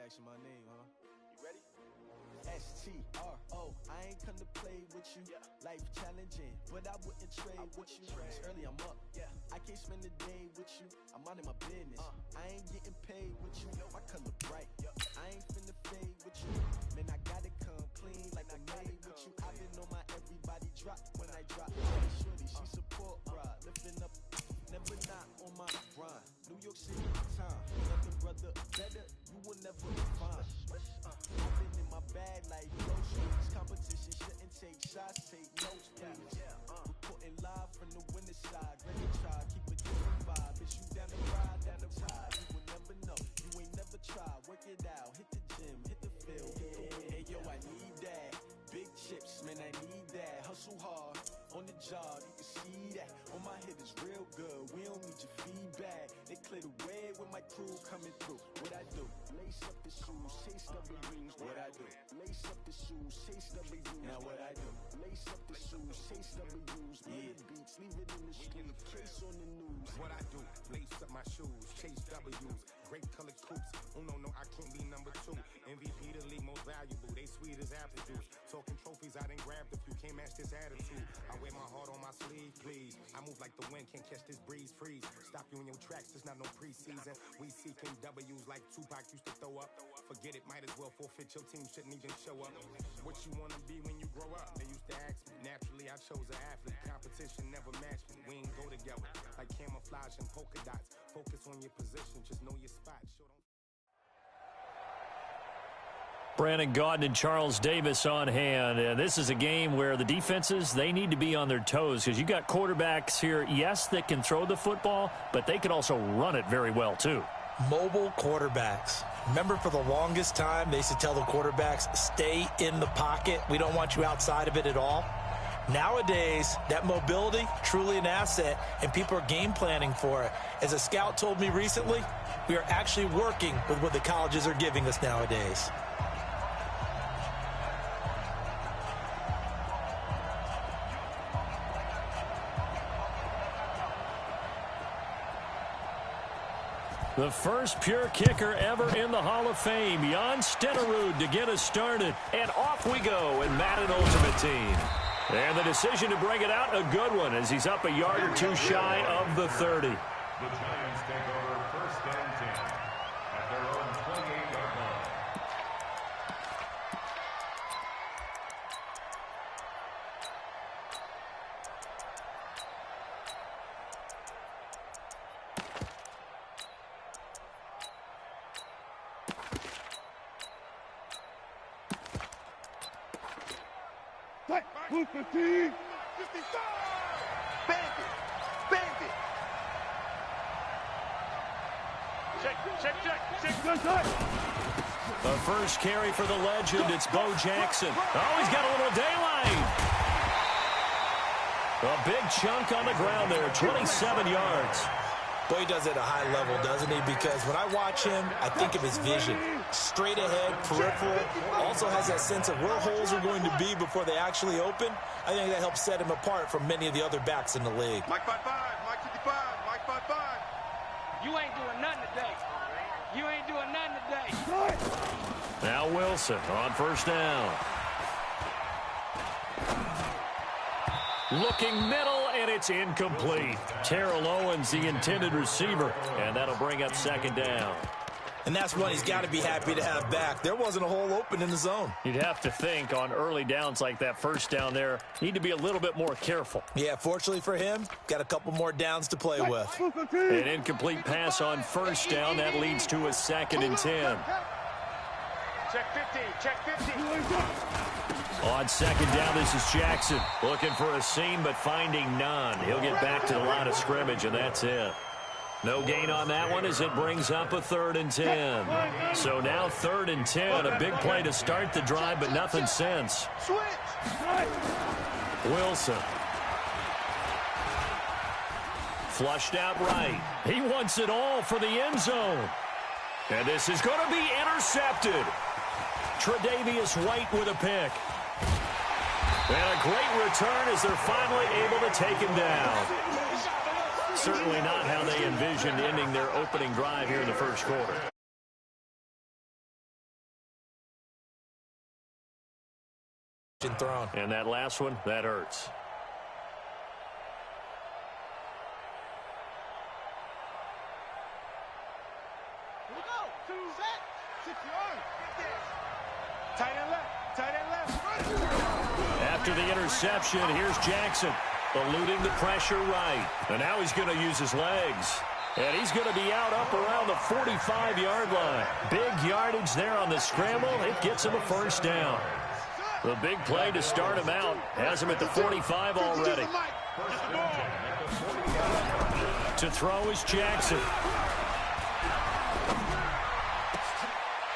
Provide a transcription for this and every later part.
asking my name, huh? You ready? S-T-R-O, I ain't come to play with you. Life challenging, but I wouldn't trade with you. It's early, I'm up. I can't spend the day with you. I'm out of my business. I ain't getting paid with you. My color bright. I ain't finna fade with you. Man, I gotta come clean like I made with you. I've been on my everybody drop when I drop. Shorty, she support ride, lifting up. Never not on my grind. New York City time. Another brother better, you will never find. I've been in my bag like groceries. Competition shouldn't take shots, take notes, please. Reporting live from the winter side. Ready to try, keep a different vibe. Bitch, you down the ride, down the tide. You will never know, you ain't never tried. Work it out, hit the gym, hit the field. Hey, yo, I need that. Big chips, man, I need that. Hustle hard, on the job, you can see that. On my head is real good, we don't need your feedback. They clear the way with my crew coming through. What I do? Lace up the shoes, chase W's. What I do? Lace up the shoes, chase W's. Now what I do? Lace up the shoes, chase W's. Yeah, beats, leave it in the street, case on the news. What I do? Lace up my shoes, chase W's. Great colored coops. Oh no, I can't be number 2. MVP the league most valuable. They sweet as apple juice. Talking trophies, I didn't grab the few. Can't match this attitude. I wear my heart on my sleeve, please. I move like the wind, can't catch this breeze, freeze. Stop you in your tracks, there's not no preseason. We seeking W's like Tupac used to throw up. Forget it, might as well forfeit. Your team shouldn't even show up. What you wanna be when you grow up? They used to ask me. Naturally, I chose an athlete. Competition never matched me. We ain't go together like camouflage and polka dots. Focus on your position, just know your spot. Brandon Gaudin and Charles Davis on hand. And this is a game where the defenses, they need to be on their toes because you got quarterbacks here, yes, that can throw the football, but they can also run it very well, too. Mobile quarterbacks. Remember, for the longest time, they used to tell the quarterbacks, stay in the pocket. We don't want you outside of it at all. Nowadays, that mobility, truly an asset, and people are game planning for it. As a scout told me recently, we are actually working with what the colleges are giving us nowadays. The first pure kicker ever in the Hall of Fame, Jan Stenerud, to get us started. And off we go in Madden Ultimate Team. And the decision to bring it out, a good one, as he's up a yard or two shy of the 30. The Giants take over first and 10 at their own 28-yard line. Blue 15, 55! Bandit! Bandit! Check. The first carry for the legend, it's Bo Jackson. Oh, he's got a little daylight. A big chunk on the ground there, 27 yards. Boy, he does it at a high level, doesn't he? Because when I watch him, I think of his vision. Straight ahead, peripheral. Also has that sense of where holes are going to be before they actually open. I think that helps set him apart from many of the other backs in the league. Mike 5-5, Mike 55, Mike 5-5. You ain't doing nothing today. You ain't doing nothing today. Now Wilson on first down. Looking middle, and it's incomplete. Terrell Owens, the intended receiver, and that'll bring up second down. And that's one he's got to be happy to have back. There wasn't a hole open in the zone. You'd have to think on early downs like that first down there, need to be a little bit more careful. Yeah, fortunately for him, got a couple more downs to play with. An incomplete pass on first down. That leads to a second and 10. Check 15, check 15. On second down, this is Jackson. Looking for a seam, but finding none. He'll get back to the line of scrimmage, and that's it. No gain on that one as it brings up a 3rd and 10. So now 3rd and 10. A big play to start the drive, but nothing since. Wilson. Flushed out right. He wants it all for the end zone. And this is going to be intercepted. Tre'Davious White with a pick. And a great return as they're finally able to take him down. Certainly not how they envisioned ending their opening drive here in the first quarter. thrown. And that last one, that hurts. Here we go. Set. Secure. Tight end left. Tight end left. After the interception, here's Jackson, eluding the pressure right. And now he's going to use his legs. And he's going to be out up around the 45-yard line. Big yardage there on the scramble. It gets him a first down. The big play to start him out has him at the 45 already. To throw is Jackson.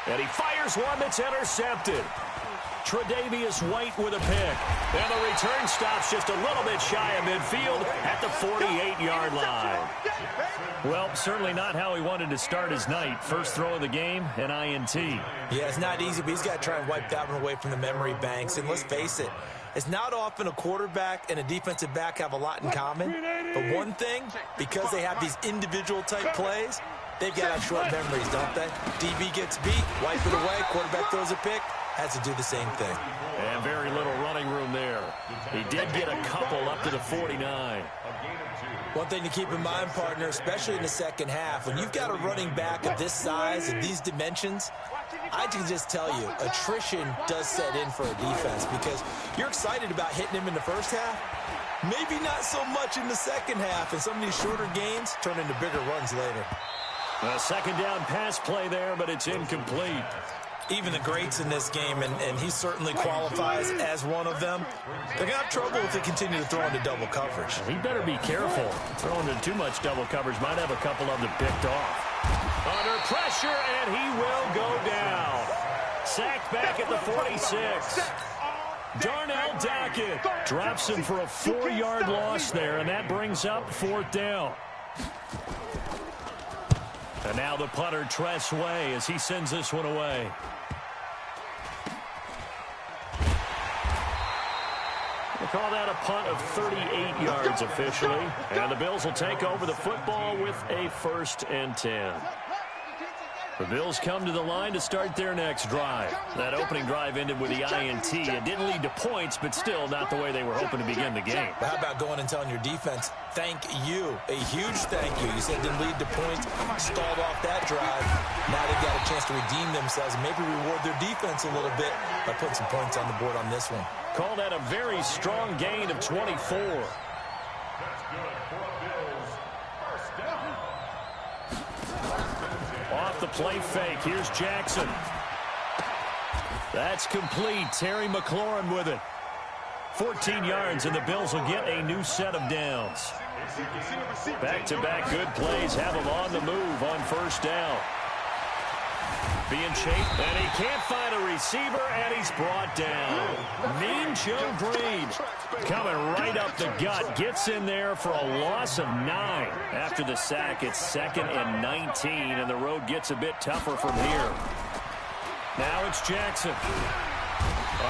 And he fires one that's intercepted. Tre'Davious White with a pick. And the return stops just a little bit shy of midfield at the 48-yard line. Well, certainly not how he wanted to start his night. First throw of the game, an INT. Yeah, it's not easy, but he's got to try and wipe that one away from the memory banks. And let's face it, it's not often a quarterback and a defensive back have a lot in common. But one thing, because they have these individual type plays, they've got to have short memories, don't they? DB gets beat, wipe it away, quarterback throws a pick, has to do the same thing. And very little running room there. He did get a couple up to the 49. One thing to keep in mind, partner, especially in the second half, when you've got a running back of this size and these dimensions, I can just tell you, attrition does set in for a defense because you're excited about hitting him in the first half. Maybe not so much in the second half, and some of these shorter gains turn into bigger runs later. A second down pass play there, but it's incomplete. Even the greats in this game, and he certainly qualifies as one of them, they're going to have trouble if they continue to throw into double coverage. He better be careful. Throwing into too much double coverage might have a couple of them picked off. Under pressure, and he will go down. Sacked back at the 46. Darnell Dockett drops him for a 4-yard loss there, and that brings up fourth down. And now the punter, Tress Way, as he sends this one away. We'll call that a punt of 38 yards officially. And the Bills will take over the football with a 1st and 10. The Bills come to the line to start their next drive. That opening drive ended with the INT. It didn't lead to points, but still not the way they were hoping to begin the game. But how about going and telling your defense, thank you, a huge thank you. You said it didn't lead to points, stalled off that drive. Now they've got a chance to redeem themselves and maybe reward their defense a little bit by putting some points on the board on this one. Call that a very strong gain of 24. Off the play fake, here's Jackson. That's complete. Terry McLaurin with it. 14 yards, and the Bills will get a new set of downs. Back-to-back good plays have them on the move on first down. Being chased, and he can't find a receiver, and he's brought down. Mean Joe Green coming right up the gut. Gets in there for a loss of 9. After the sack, it's 2nd and 19, and the road gets a bit tougher from here. Now it's Jackson.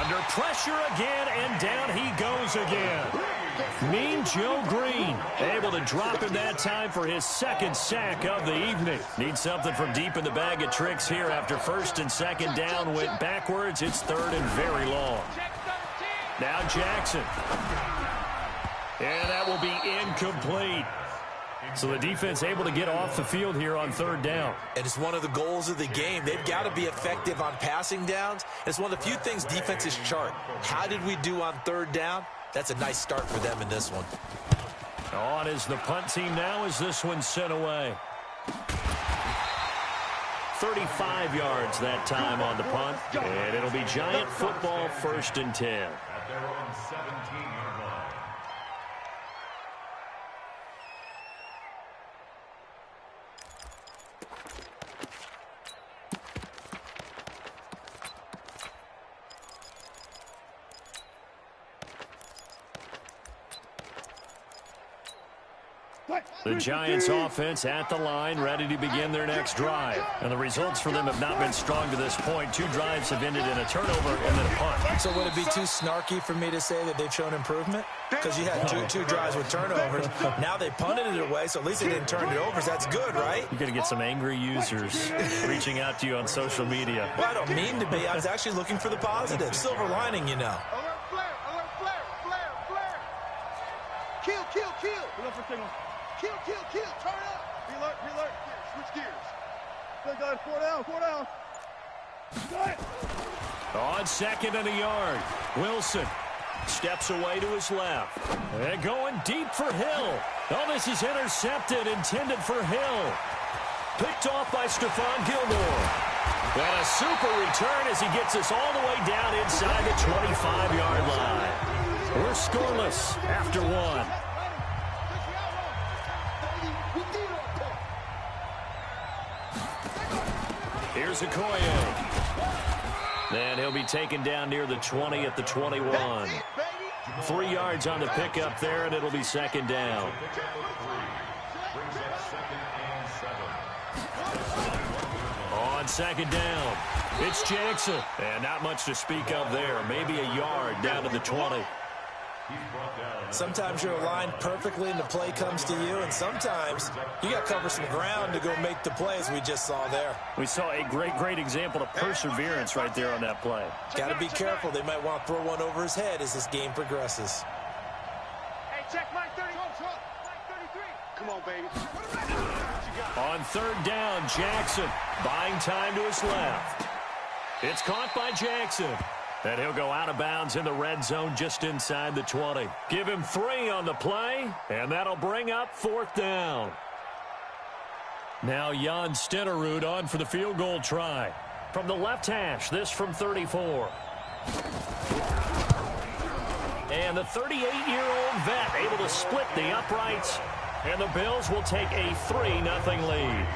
Under pressure again, and down he goes again. Mean Joe Green able to drop him that time for his 2nd sack of the evening. Needs something from deep in the bag of tricks here after 1st and 2nd down went backwards. It's 3rd and very long. Now Jackson. And that will be incomplete. So the defense able to get off the field here on 3rd down. And it's one of the goals of the game. They've got to be effective on passing downs. It's one of the few things defenses chart. How did we do on 3rd down? That's a nice start for them in this one. On is the punt team now as this one's sent away. 35 yards that time on the punt. And it'll be Giant football, 1st and 10. At their own 17-yard line. The Giants offense at the line, ready to begin their next drive. And the results for them have not been strong to this point. 2 drives have ended in a turnover and then a punt. So would it be too snarky for me to say that they've shown improvement? Because you had two drives with turnovers. Now they punted it away, so at least they didn't turn it over. So that's good, right? You're going to get some angry users reaching out to you on social media. Well, I don't mean to be. I was actually looking for the positive. Silver lining, you know. Kill, kill, kill. We look for signal. Kill, kill, kill. Turn up. Be alert, be alert. Switch gears. Good, guys. 4 down, 4 down. Got it. On second and a yard, Wilson steps away to his left. And going deep for Hill. Oh, this is intercepted, intended for Hill. Picked off by Stephon Gilmore. And a super return as he gets us all the way down inside the 25-yard line. We're scoreless after one. Here's Okoye. And he'll be taken down near the 20 at the 21. 3 yards on the pickup there, and it'll be second down. On second down, it's Jackson. And not much to speak of there. Maybe a yard down to the 20. Sometimes you're aligned perfectly and the play comes to you, and sometimes you got to cover some ground to go make the play, as we just saw there. We saw a great example of perseverance right there on that play. Got to be careful. They might want to throw one over his head as this game progresses. Hey, check Mike 30. Mike 33. Come on, baby. On third down, Jackson buying time to his left. It's caught by Jackson. And he'll go out of bounds in the red zone just inside the 20. Give him 3 on the play, and that'll bring up fourth down. Now Jan Stenerud on for the field goal try. From the left hash, this from 34. And the 38-year-old vet able to split the uprights, and the Bills will take a 3-0 lead.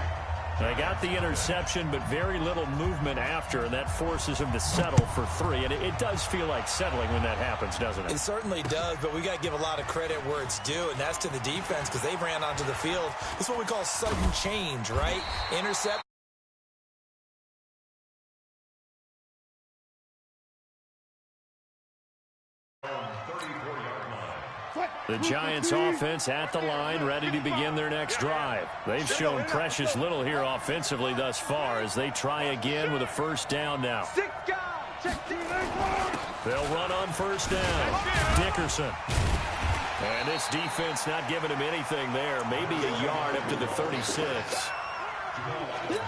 They got the interception, but very little movement after, and that forces him to settle for 3. And it does feel like settling when that happens, doesn't it? It certainly does, but we got to give a lot of credit where it's due, and that's to the defense because they ran onto the field. It's what we call sudden change, right? Intercept. The Giants offense at the line, ready to begin their next drive. They've shown precious little here offensively thus far as they try again with a first down now. They'll run on first down. Dickerson. And this defense not giving him anything there. Maybe a yard up to the 36.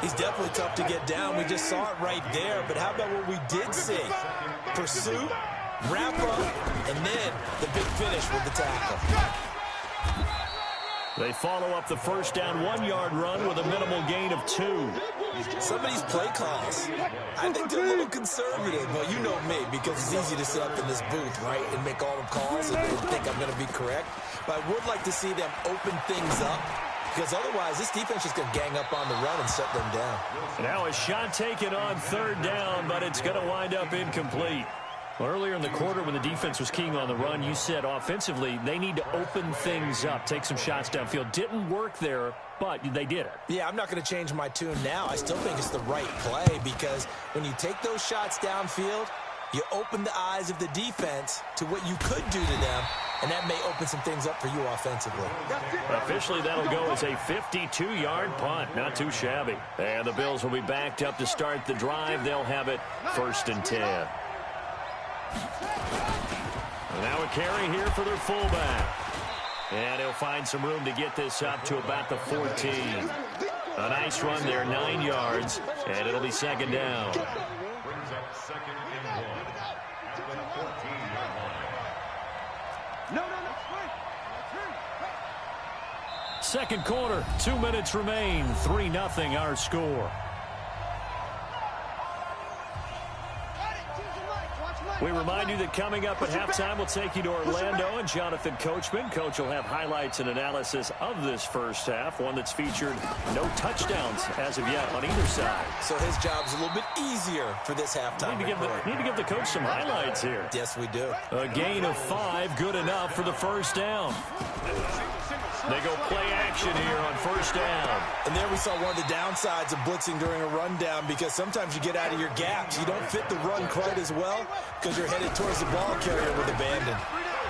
He's definitely tough to get down. We just saw it right there. But how about what we did see? Pursuit, wrap up, and then the big finish with the tackle. They follow up the first down 1-yard run with a minimal gain of 2. Some of these play calls, I think they're a little conservative. Well, you know me, because it's easy to sit up in this booth, right, and make all the calls and think I'm going to be correct. But I would like to see them open things up, because otherwise this defense is going to gang up on the run and shut them down. Now a shot taken on third down, but it's going to wind up incomplete. Earlier in the quarter when the defense was keying on the run, you said offensively they need to open things up, take some shots downfield. Didn't work there, but they did it. Yeah, I'm not going to change my tune now. I still think it's the right play because when you take those shots downfield, you open the eyes of the defense to what you could do to them, and that may open some things up for you offensively. Officially, that'll go as a 52-yard punt. Not too shabby. And the Bills will be backed up to start the drive. They'll have it 1st and 10. Now a carry here for their fullback. And he'll find some room to get this up to about the 14. A nice run there, 9 yards, and it'll be second down. Brings up 2nd and 1 at the 14-yard line. No. Second quarter, 2 minutes remain, 3-0 our score. We remind you that coming up at halftime, we'll take you to Orlando and Jonathan Coachman. Coach will have highlights and analysis of this first half, one that's featured no touchdowns as of yet on either side. So his job's a little bit easier for this halftime. Need to give the coach some highlights here. Yes, we do. A gain of 5, good enough for the first down. They go play action here on first down. And there we saw one of the downsides of blitzing during a rundown because sometimes you get out of your gaps. You don't fit the run quite as well because you're headed towards the ball carrier with abandon.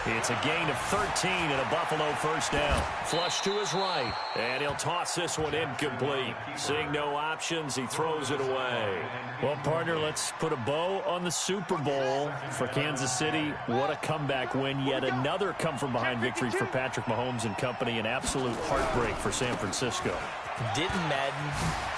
It's a gain of 13 and a Buffalo first down. Flush to his right, and he'll toss this one incomplete. Seeing no options, he throws it away. Well, partner, let's put a bow on the Super Bowl for Kansas City. What a comeback win. Yet another come-from-behind victory for Patrick Mahomes and company. An absolute heartbreak for San Francisco. Didn't Madden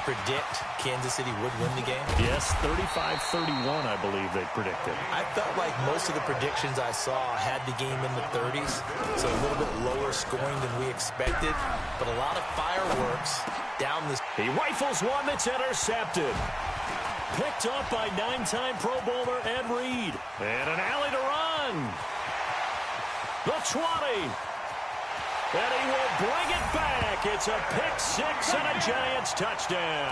predict Kansas City would win the game? Yes, 35-31, I believe they predicted. I felt like most of the predictions I saw had the game in the 30s, so a little bit lower scoring than we expected, but a lot of fireworks down the... He rifles one that's intercepted. Picked up by 9-time Pro Bowler Ed Reed. And an alley to run. The 20. And he will bring it back. It's a pick six and a Giants touchdown.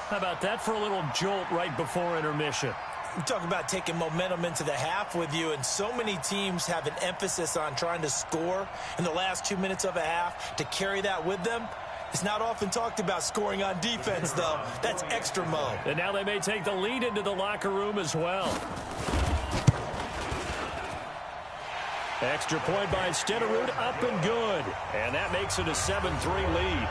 How about that for a little jolt right before intermission? We talk about taking momentum into the half with you, and so many teams have an emphasis on trying to score in the last 2 minutes of a half to carry that with them. It's not often talked about scoring on defense, though. That's extra mode. And now they may take the lead into the locker room as well. Extra point by Stenerud, up and good. And that makes it a 7-3 lead.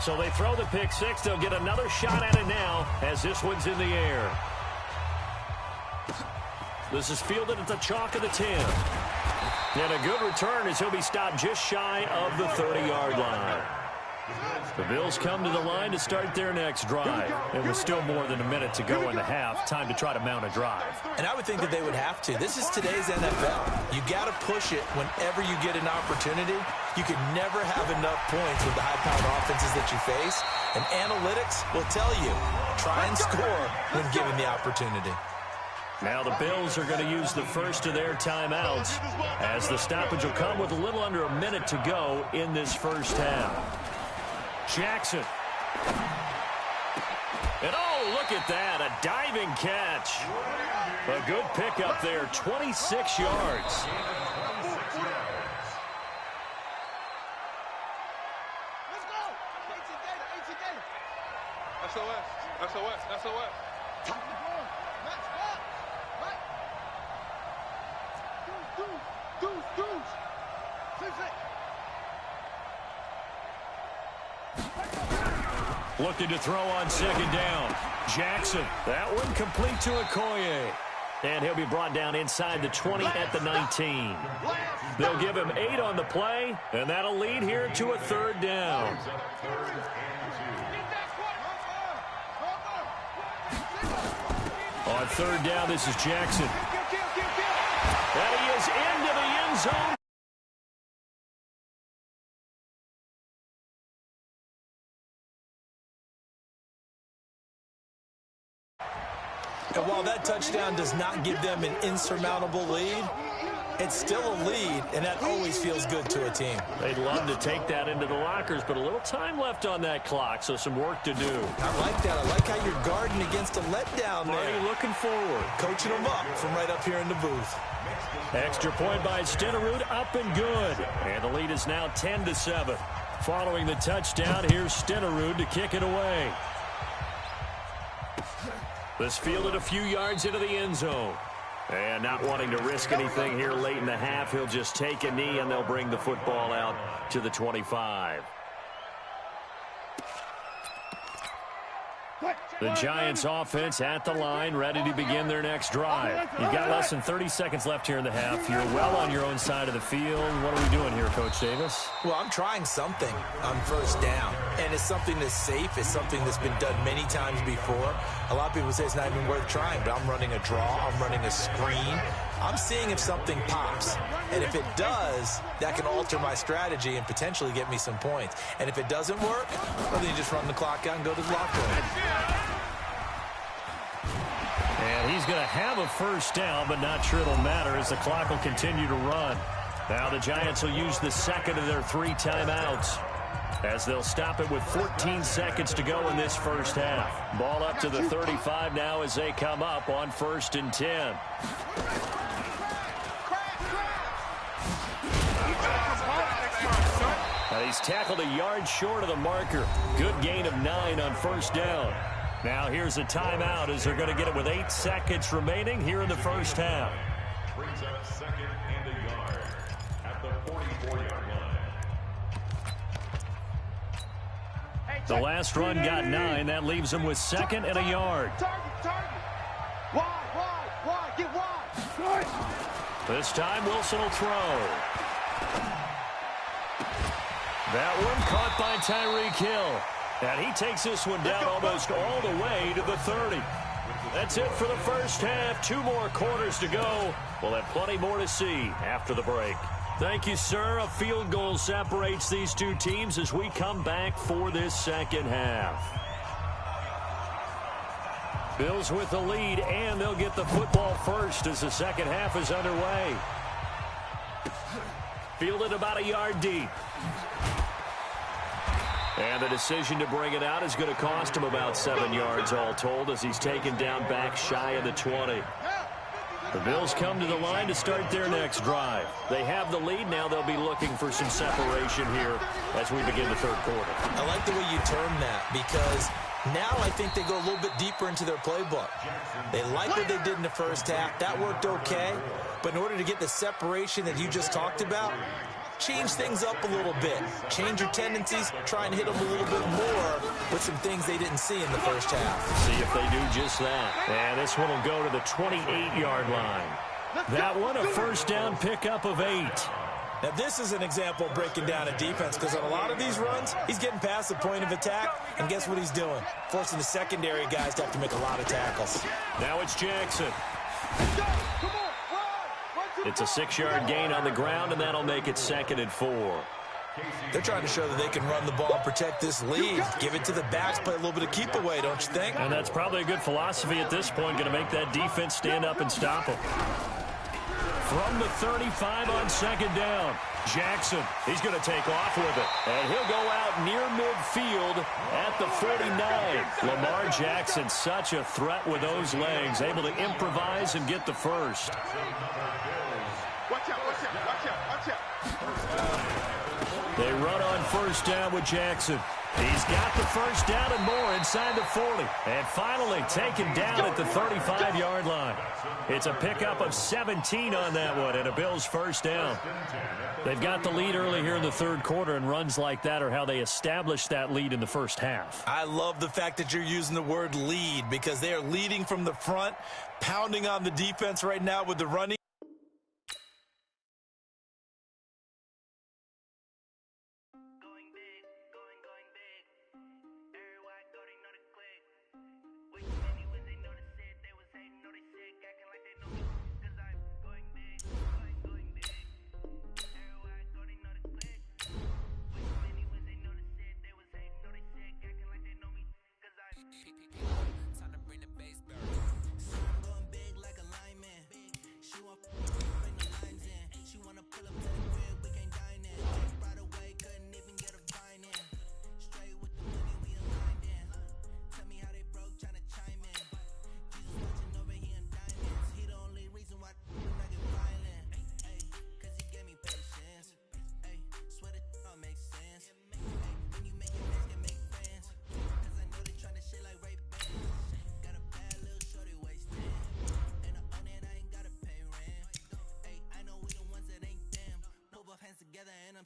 So they throw the pick six. They'll get another shot at it now as this one's in the air. This is fielded at the chalk of the 10. And a good return as he'll be stopped just shy of the 30-yard line. The Bills come to the line to start their next drive. It was still more than a minute to go in the half. Time to try to mount a drive. And I would think that they would have to. This is today's NFL. You got to push it whenever you get an opportunity. You can never have enough points with the high-powered offenses that you face. And analytics will tell you, try and score when given the opportunity. Now the Bills are going to use the first of their timeouts as the stoppage will come with a little under a minute to go in this first half. Jackson. And oh, look at that, a diving catch. A good pickup there, 26 yards. Let's go. 18 gator. SOS. Max, up. Right. Deuce. Six. Looking to throw on second down. Jackson. That one complete to Okoye. And he'll be brought down inside the 20 at the 19. They'll give him 8 on the play, and that'll lead here to a third down. On third down, this is Jackson. And he is into the end zone. And while that touchdown does not give them an insurmountable lead, it's still a lead, and that always feels good to a team. They'd love to take that into the lockers, but a little time left on that clock, so some work to do. I like that. I like how you're guarding against a letdown there. Marty looking forward. Coaching them up from right up here in the booth. Extra point by Stenerud, up and good. And the lead is now 10-7. Following the touchdown, here's Stenerud to kick it away. This fielded a few yards into the end zone. And not wanting to risk anything here late in the half, he'll just take a knee and they'll bring the football out to the 25. The Giants offense at the line, ready to begin their next drive. You've got less than 30 seconds left here in the half. You're well on your own side of the field. What are we doing here, Coach Davis? Well, I'm trying something on first down, and it's something that's safe. It's something that's been done many times before. A lot of people say it's not even worth trying, but I'm running a draw. I'm running a screen. I'm seeing if something pops. And if it does, that can alter my strategy and potentially get me some points. And if it doesn't work, well, then you just run the clock out and go to the locker room. And he's going to have a first down, but not sure it'll matter as the clock will continue to run. Now the Giants will use the second of their 3 timeouts. as they'll stop it with 14 seconds to go in this first half. Ball up to the 35 now as they come up on 1st and 10. Now he's tackled a yard short of the marker. Good gain of 9 on 1st down. Now here's a timeout as they're going to get it with 8 seconds remaining here in the first half. Brings up 2nd and a yard at the 44-yard line. The last run got 9. That leaves them with 2nd and a yard. Target. Wide. Get wide. This time Wilson will throw. That one caught by Tyreek Hill. And he takes this one down almost all the way to the 30. That's it for the first half. 2 more quarters to go. We'll have plenty more to see after the break. Thank you, sir. A field goal separates these two teams as we come back for this second half. Bills with the lead, and they'll get the football first as the second half is underway. Fielded about a yard deep. And the decision to bring it out is going to cost him about 7 yards all told as he's taken down back shy of the 20. The Bills come to the line to start their next drive. They have the lead. Now they'll be looking for some separation here as we begin the third quarter. I like the way you term that because now I think they go a little bit deeper into their playbook. They like what they did in the first half. That worked okay. But in order to get the separation that you just talked about, change things up a little bit. Change your tendencies. Try and hit them a little bit more with some things they didn't see in the first half. See if they do just that. And this one will go to the 28-yard line. That one a first down pickup of 8. Now, this is an example of breaking down a defense because on a lot of these runs, he's getting past the point of attack, and guess what he's doing? Forcing the secondary guys to have to make a lot of tackles. Now it's Jackson. It's a 6-yard gain on the ground, and that'll make it 2nd and 4. They're trying to show that they can run the ball and protect this lead. Give it to the backs, play a little bit of keep away, don't you think? And that's probably a good philosophy at this point, going to make that defense stand up and stop them. From the 35 on 2nd down, Jackson, he's going to take off with it. And he'll go out near midfield at the 49. Lamar Jackson, such a threat with those legs, able to improvise and get the first. Watch out. They run on first down with Jackson. He's got the first down and more inside the 40. And finally taken down at the 35-yard line. It's a pickup of 17 on that one and a Bills first down. They've got the lead early here in the third quarter, and runs like that are how they established that lead in the first half. I love the fact that you're using the word lead because they are leading from the front, pounding on the defense right now with the running.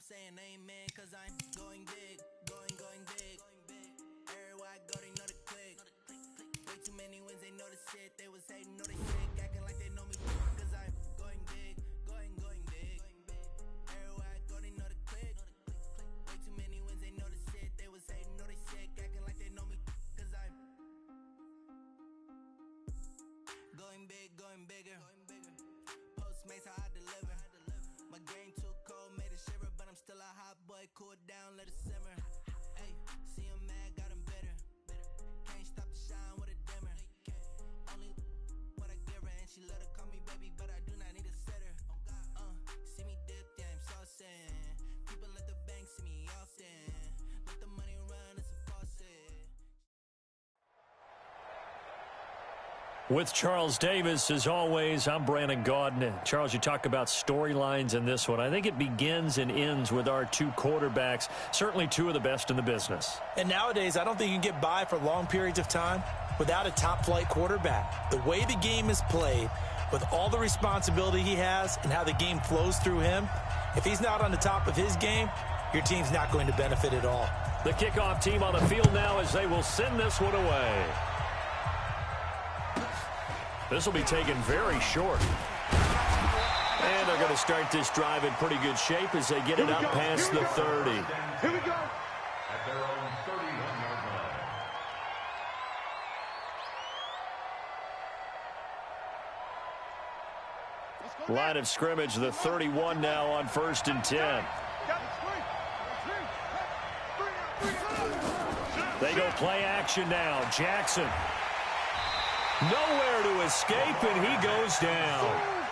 Saying amen, cause I'm going big, going big. Everywhere I go, they know the click. Way too many wins, they know the shit. They was hating, know they sick, acting like they know me, cause I'm going big, going big. Everywhere I go, they know the click. Way too many wins, they know the shit. They was hating, know they sick, acting like they know me, cause I'm going big, going bigger. Postmates how I deliver. My game too cold, made it shiver, but I'm still a hot boy. Cool down, let it simmer. Hey, see him mad, got him bitter. Can't stop the shine with a dimmer. Only what I With Charles Davis, as always, I'm Brandon Gaudin. Charles, you talk about storylines in this one. I think it begins and ends with our two quarterbacks, certainly two of the best in the business. And nowadays, I don't think you can get by for long periods of time without a top-flight quarterback. The way the game is played, with all the responsibility he has and how the game flows through him, if he's not on the top of his game, your team's not going to benefit at all. The kickoff team on the field now as they will send this one away. This will be taken very short. And they're going to start this drive in pretty good shape as they get it up past the 30. Here we go. At their own 31-yard line. Line of scrimmage, the 31 now on 1st and 10. They go play action now. Jackson. Nowhere to escape, and he goes down.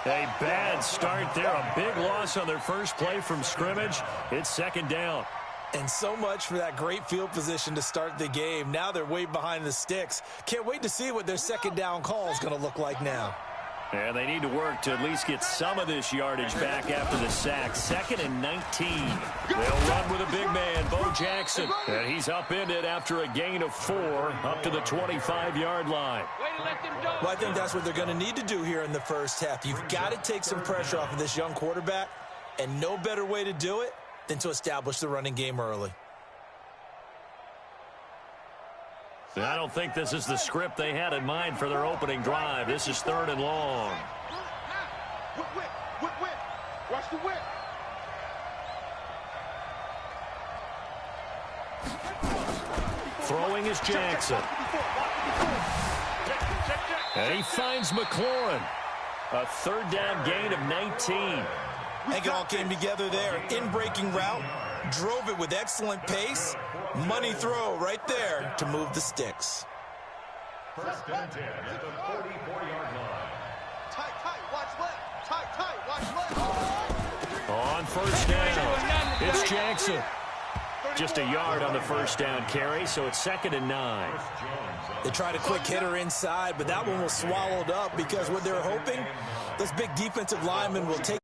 A bad start there. A big loss on their first play from scrimmage. It's 2nd down. And so much for that great field position to start the game. Now they're way behind the sticks. Can't wait to see what their 2nd down call is going to look like now. And they need to work to at least get some of this yardage back after the sack. 2nd and 19. They'll run with a big man, Bo Jackson. And he's upended after a gain of 4 up to the 25-yard line. Well, I think that's what they're going to need to do here in the first half. You've got to take some pressure off of this young quarterback, and no better way to do it than to establish the running game early. I don't think this is the script they had in mind for their opening drive. This is 3rd and long. Whip. Watch the whip. Throwing is Jackson. And he finds McLaurin. A 3rd down gain of 19. I think it all came together there. In-breaking route. Drove it with excellent pace. Money throw right there to move the sticks. 1st and 10 at the 44-yard line. Tight, watch left. Tight, watch left. On 1st down, it's Jackson. Just a yard on the 1st down carry, so it's 2nd and 9. They tried a quick hitter inside, but that one was swallowed up because what they're hoping, those big defensive linemen will take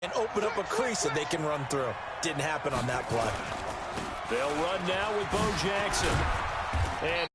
and open up a crease that they can run through. Didn't happen on that play. They'll run now with Bo Jackson. And